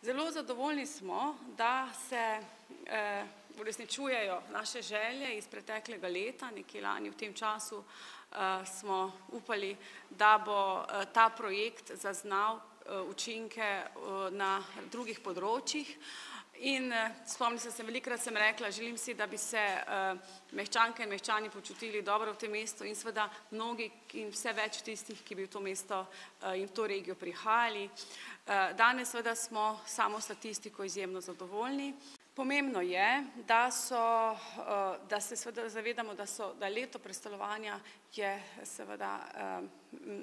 Zelo zadovoljni smo, da se uresničujejo naše želje iz preteklega leta. Nekje lani v tem času smo upali, da bo ta projekt zaznal učinke na drugih področjih. In spomnim se, velikokrat sem rekla, želim si, da bi se Meščanke in Meščani počutili dobro v tem mestu in seveda mnogi in vse več tistih, ki bi v to mesto in v to regijo prihajali. Danes seveda smo samo statistiko izjemno zadovoljni. Pomembno je, da se seveda zavedamo, da leto prestalovanja je seveda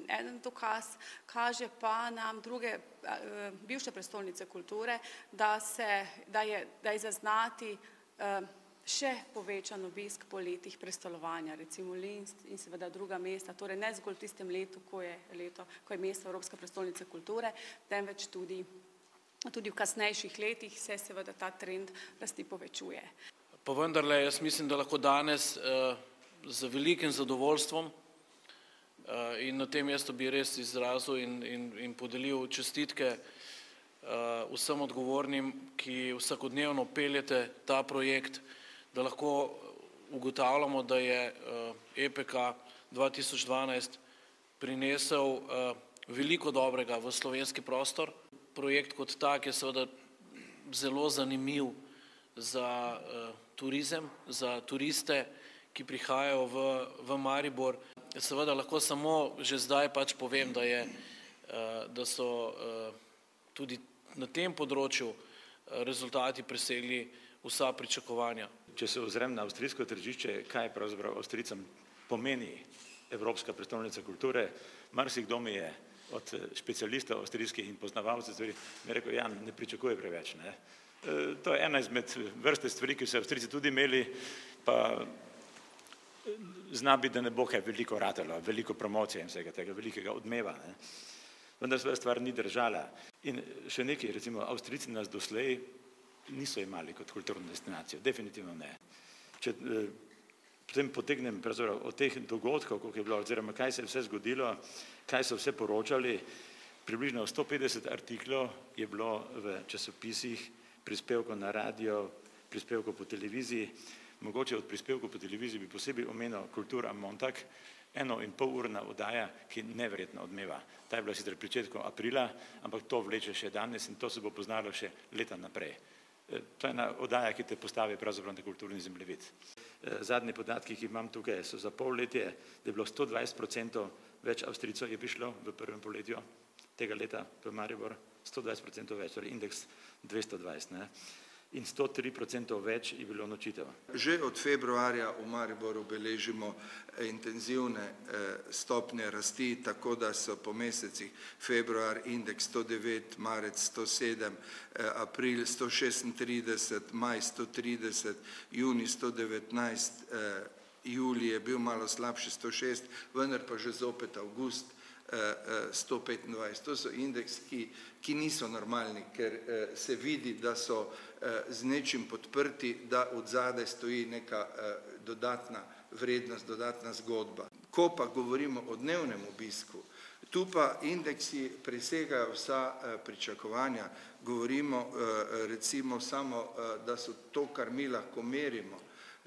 eden dokaz, kaže pa nam druge bivše prestolnice kulture, da je zaznati še povečan obisk po letih prestalovanja, recimo Linz in seveda druga mesta, torej ne zgolj v tistem letu, ko je mesto Evropska prestolnica kulture, temveč tudi v kasnejših letih se seveda ta trend rasti povečuje. Pa vendarle, jaz mislim, da lahko danes z velikim zadovoljstvom in na tem mestu bi res izrazil in podelil čestitke vsem odgovornim, ki vsakodnevno peljete ta projekt, da lahko ugotavljamo, da je EPK 2012 prinesel veliko dobrega v slovenski prostor. Projekt kot tak je seveda zelo zanimiv za turizem, za turiste, ki prihajajo v Maribor. Seveda lahko samo že zdaj pač povem, da so tudi na tem področju rezultati presegli vsa pričakovanja. Če se ozrem na avstrijsko tržišče, kaj pravzaprav Avstrijcem pomeni Evropska prestolnica kulture, marsikdo mi je od specialistov avstrijskih in poznavalcev stvari mi je rekel, Jan, ne pričakuje preveč. To je ena izmed vrste stvari, ki so Avstrijci tudi imeli, pa zna biti, da ne bo kaj veliko ratalo, veliko promocije in vsega tega, velikega odmeva. Vendar stvar ni držala. In še nekaj, recimo, Avstrijci nas doslej niso imali kot kulturno destinacijo, definitivno ne. Če potem potegnem od teh dogodkov, koliko je bilo, oziroma kaj se je vse zgodilo, kaj so vse poročali, približno 150 artiklov je bilo v časopisih, prispevkov na radio, prispevkov po televiziji. Mogoče od prispevkov po televiziji bi posebej omenil Kultura Montag, 1,5-urna oddaja, ki neverjetno odmeva. Ta je bila sicer v začetku aprila, ampak to vleče še danes in to se bo poznalo še leta naprej. To je ena oddaja, ki te postavi pravzaprav na kulturni zemljevid. Zadnji podatki, ki imam tukaj, so za polletje, da je bilo 120% več Avstrijcev je prišlo v prvem polletju tega leta v Maribor, 120% več, torej indeks 220, in 103% več je bilo nočitev. Že od februarja v Mariboru beležimo intenzivne stopnje rasti, tako da so po mesecih februar indeks 109, marec 107, april 136, maj 130, junij 119, julij je bil malo slabši 106, vendar pa že zopet avgust 125. To so indeksi, ki niso normalni, ker se vidi, da so z nečim podprti, da od zadaj stoji neka dodatna vrednost, dodatna zgodba. Ko pa govorimo o dnevnem obisku, tu pa indeksi presegajo vsa pričakovanja. Govorimo recimo samo, da so to, kar mi lahko merimo,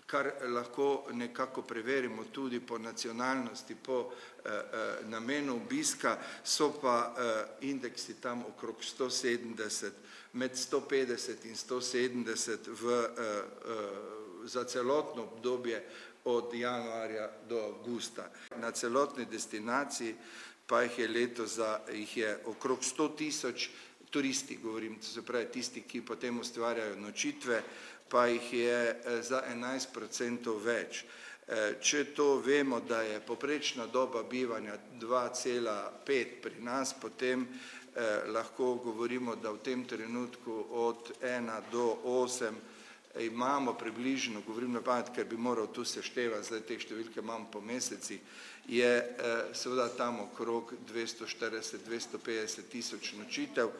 kar lahko nekako preverimo tudi po nacionalnosti, po namenu obiska, so pa indeksi tam okrog 170, med 150 in 170 za celotno obdobje od januarja do avgusta. Na celotni destinaciji pa jih je letos okrog 100.000 turisti, govorim, to se pravi tisti, ki potem ustvarjajo nočitve, pa jih je za 11% več. Če to vemo, da je povprečna doba bivanja 2,5 pri nas, potem lahko govorimo, da v tem trenutku od 1 do 8 imamo približno, govorim na pamet, ker bi moral tu seštevati, zdaj te številke imam po mesecih, je seveda tam okrog 240-250 tisoč nočitev.